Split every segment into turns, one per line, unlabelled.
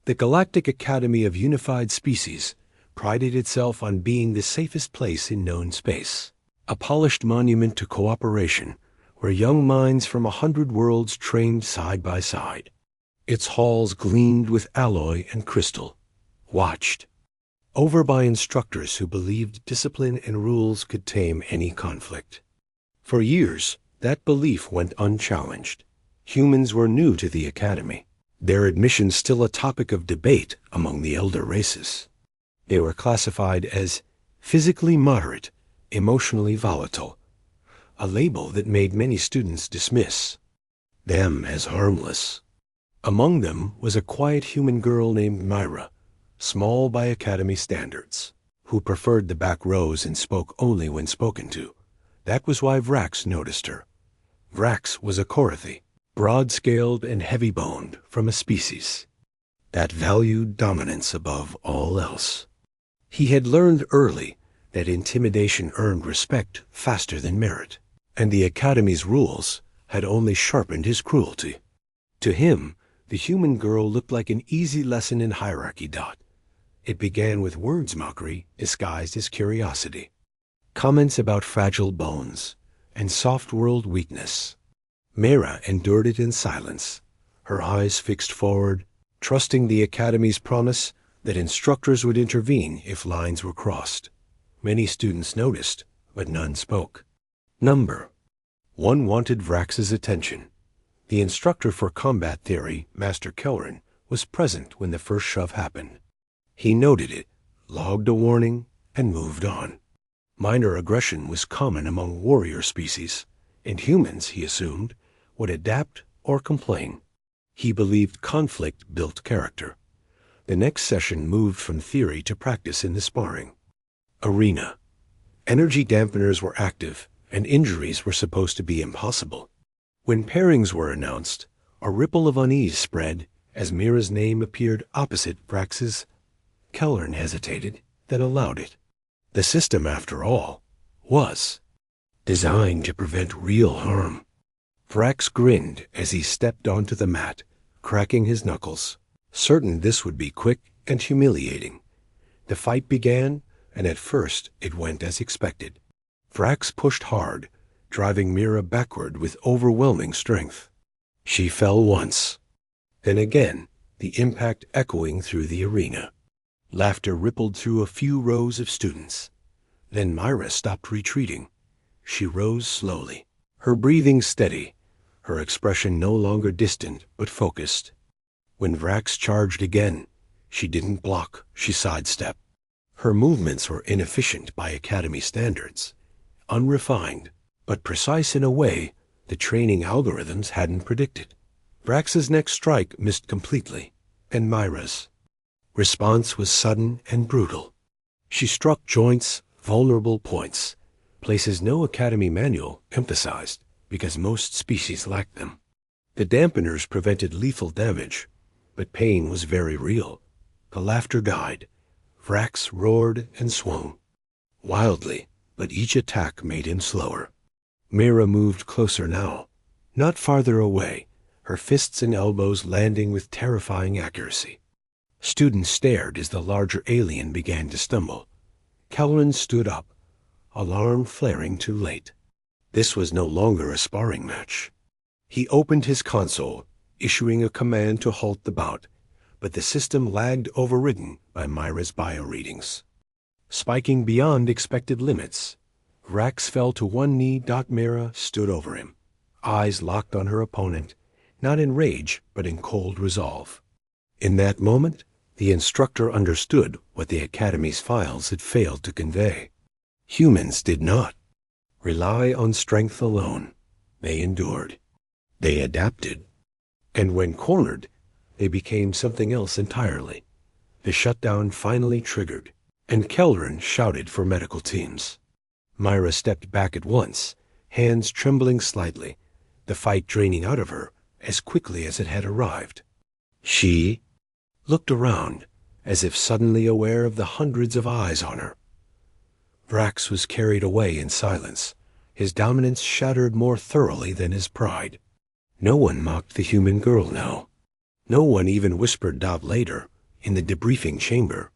The Galactic Academy of Unified Species prided itself on being the safest place in known space, a polished monument to cooperation where young minds from 100 worlds trained side by side. Its halls gleamed with alloy and crystal, watched over by instructors who believed discipline and rules could tame any conflict. For years, that belief went unchallenged. Humans were new to the academy, their admission still a topic of debate among the elder races. They were classified as physically moderate, emotionally volatile, a label that made many students dismiss them as harmless. Among them was a quiet human girl named Myra, small by academy standards, who preferred the back rows and spoke only when spoken to. That was why Vrax noticed her. Vrax was a Korathi, broad-scaled and heavy-boned from a species that valued dominance above all else. He had learned early that intimidation earned respect faster than merit, and the Academy's rules had only sharpened his cruelty. To him, the human girl looked like an easy lesson in hierarchy. It began with words mockery disguised as curiosity, comments about fragile bones, and soft-world weakness. Mera endured it in silence, her eyes fixed forward, trusting the Academy's promise that instructors would intervene if lines were crossed. Many students noticed, but none spoke. Number 1 wanted Vrax's attention. The instructor for combat theory, Master Kelrin, was present when the first shove happened. He noted it, logged a warning, and moved on. Minor aggression was common among warrior species, and humans, he assumed, would adapt or complain. He believed conflict built character. The next session moved from theory to practice in the sparring arena. Energy dampeners were active, and injuries were supposed to be impossible. When pairings were announced, a ripple of unease spread as Mira's name appeared opposite Vrax's. Kelrin hesitated, then allowed it. The system, after all, was designed to prevent real harm. Vrax grinned as he stepped onto the mat, cracking his knuckles, certain this would be quick and humiliating. The fight began, and at first it went as expected. Vrax pushed hard, driving Mira backward with overwhelming strength. She fell once, then again, the impact echoing through the arena. Laughter rippled through a few rows of students. Then Myra stopped retreating. She rose slowly, her breathing steady, her expression no longer distant but focused. When Vrax charged again, she didn't block, she sidestepped. Her movements were inefficient by Academy standards, unrefined, but precise in a way the training algorithms hadn't predicted. Vrax's next strike missed completely, and Myra's response was sudden and brutal. She struck joints, vulnerable points, places no Academy manual emphasized because most species lacked them. The dampeners prevented lethal damage, but pain was very real. The laughter died. Vrax roared and swung wildly, but each attack made him slower. Mira moved closer now, not farther away, her fists and elbows landing with terrifying accuracy. Students stared as the larger alien began to stumble. Kelrin stood up, alarm flaring too late. This was no longer a sparring match. He opened his console, issuing a command to halt the bout, but the system lagged, overridden by Myra's bio-readings. Spiking beyond expected limits, Vrax fell to one knee. Mira stood over him, eyes locked on her opponent, not in rage but in cold resolve. In that moment, the instructor understood what the Academy's files had failed to convey. Humans did not rely on strength alone. They endured. They adapted. And when cornered, they became something else entirely. The shutdown finally triggered, and Kelrin shouted for medical teams. Myra stepped back at once, hands trembling slightly, the fight draining out of her as quickly as it had arrived. She looked around, as if suddenly aware of the hundreds of eyes on her. Vrax was carried away in silence, his dominance shattered more thoroughly than his pride. No one mocked the human girl now. No one even whispered later, In the debriefing chamber,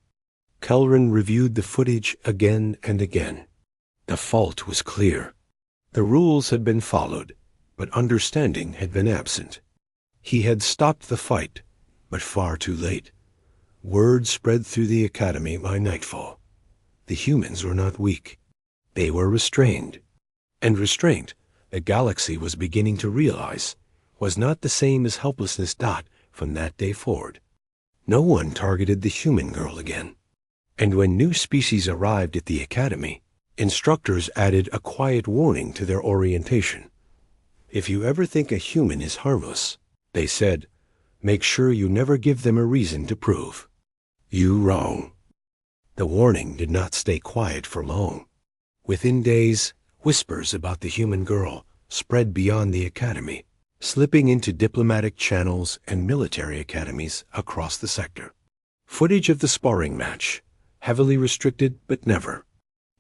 Kelrin reviewed the footage again and again. The fault was clear. The rules had been followed, but understanding had been absent. He had stopped the fight, but far too late. Word spread through the academy by nightfall. The humans were not weak. They were restrained. And restraint, the galaxy was beginning to realize, was not the same as helplessness. From that day forward, no one targeted the human girl again. And when new species arrived at the academy, instructors added a quiet warning to their orientation. If you ever think a human is harmless, they said, make sure you never give them a reason to prove you wrong. The warning did not stay quiet for long. Within days, whispers about the human girl spread beyond the academy, slipping into diplomatic channels and military academies across the sector. Footage of the sparring match, heavily restricted but never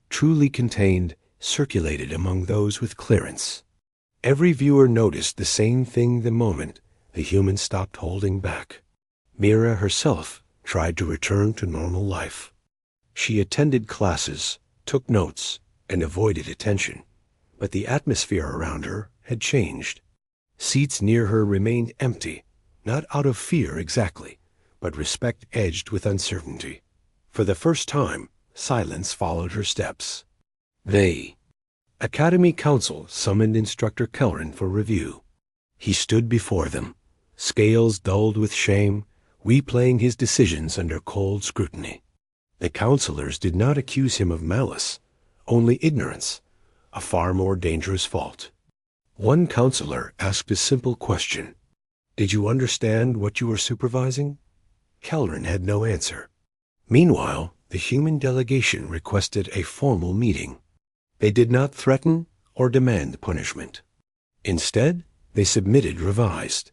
truly contained, circulated among those with clearance. Every viewer noticed the same thing the moment the human stopped holding back. Mira herself tried to return to normal life. She attended classes, took notes, and avoided attention, but the atmosphere around her had changed. Seats near her remained empty, not out of fear exactly, but respect edged with uncertainty. For the first time, silence followed her steps. Academy Council summoned Instructor Kelrin for review. He stood before them, scales dulled with shame, replaying his decisions under cold scrutiny. The counselors did not accuse him of malice, only ignorance, a far more dangerous fault. One counselor asked a simple question. Did you understand what you were supervising? Kelrin had no answer. Meanwhile, the human delegation requested a formal meeting. They did not threaten or demand punishment. Instead, they submitted revised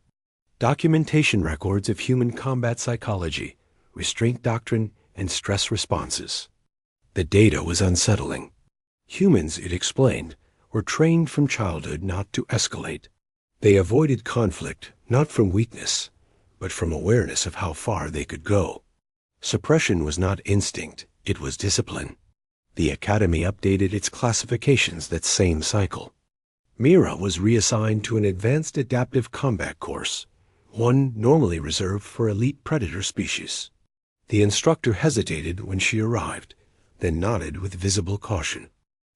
documentation records of human combat psychology, restraint doctrine, and stress responses. The data was unsettling. Humans, it explained, were trained from childhood not to escalate. They avoided conflict not from weakness, but from awareness of how far they could go. Suppression was not instinct, it was discipline. The Academy updated its classifications that same cycle. Mira was reassigned to an advanced adaptive combat course, one normally reserved for elite predator species. The instructor hesitated when she arrived, then nodded with visible caution.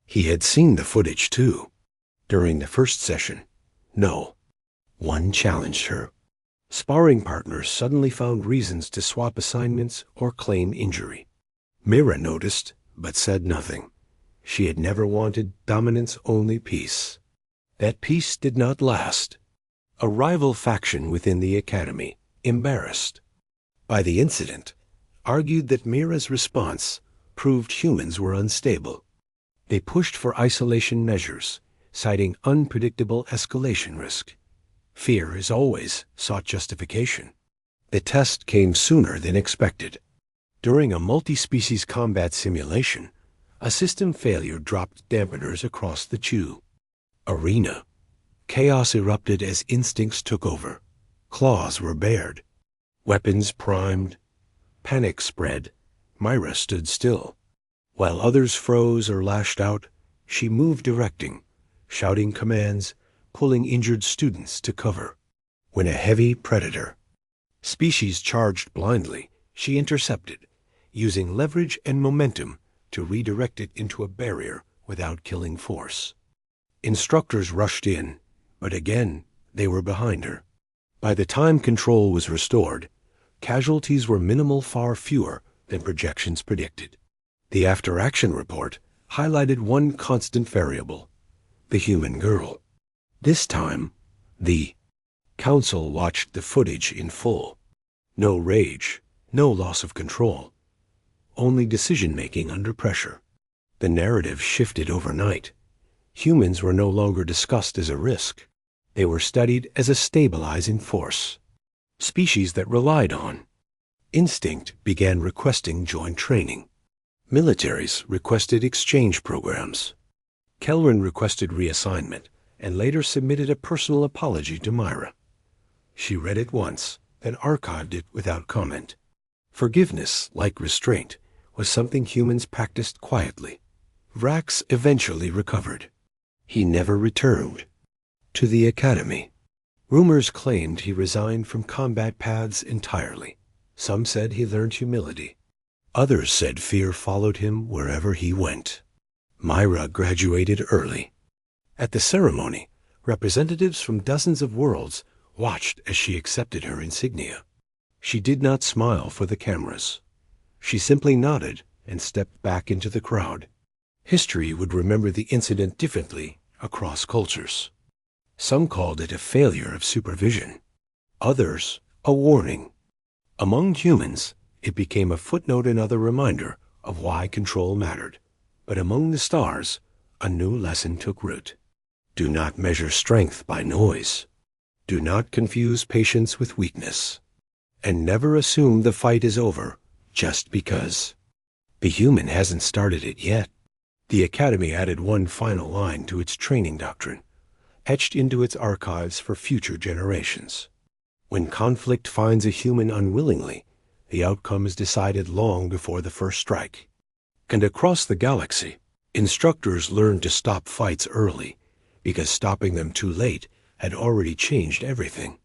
He had seen the footage too. During the first session, no one challenged her. Sparring partners suddenly found reasons to swap assignments or claim injury. Mira noticed, but said nothing. She had never wanted dominance, only peace. That peace did not last. A rival faction within the academy, embarrassed by the incident, argued that Mira's response proved humans were unstable. They pushed for isolation measures, citing unpredictable escalation risk. Fear is always sought justification. The test came sooner than expected. During a multi-species combat simulation, a system failure dropped dampeners across the arena. Chaos erupted as instincts took over. Claws were bared. Weapons primed. Panic spread. Myra stood still. While others froze or lashed out, she moved directing, shouting commands, pulling injured students to cover. When a heavy predator species charged blindly, she intercepted, using leverage and momentum to redirect it into a barrier without killing force. Instructors rushed in, but again they were behind her. By the time control was restored, casualties were minimal, far fewer than projections predicted. The after-action report highlighted one constant variable: the human girl. This time, the council watched the footage in full. No rage, no loss of control, only decision-making under pressure. The narrative shifted overnight. Humans were no longer discussed as a risk. They were studied as a stabilizing force. Species that relied on instinct began requesting joint training. Militaries requested exchange programs. Kelrin requested reassignment and later submitted a personal apology to Myra. She read it once, then archived it without comment. Forgiveness, like restraint, was something humans practiced quietly. Vrax eventually recovered. He never returned to the academy. Rumors claimed he resigned from combat paths entirely. Some said he learned humility. Others said fear followed him wherever he went. Myra graduated early. At the ceremony, representatives from dozens of worlds watched as she accepted her insignia. She did not smile for the cameras. She simply nodded and stepped back into the crowd. History would remember the incident differently across cultures. Some called it a failure of supervision. Others, a warning. Among humans, it became a footnote, another reminder of why control mattered. But among the stars, a new lesson took root. Do not measure strength by noise. Do not confuse patience with weakness. And never assume the fight is over just because. The human hasn't started it yet. The Academy added one final line to its training doctrine, etched into its archives for future generations. When conflict finds a human unwillingly, the outcome is decided long before the first strike. And across the galaxy, instructors learned to stop fights early, because stopping them too late had already changed everything.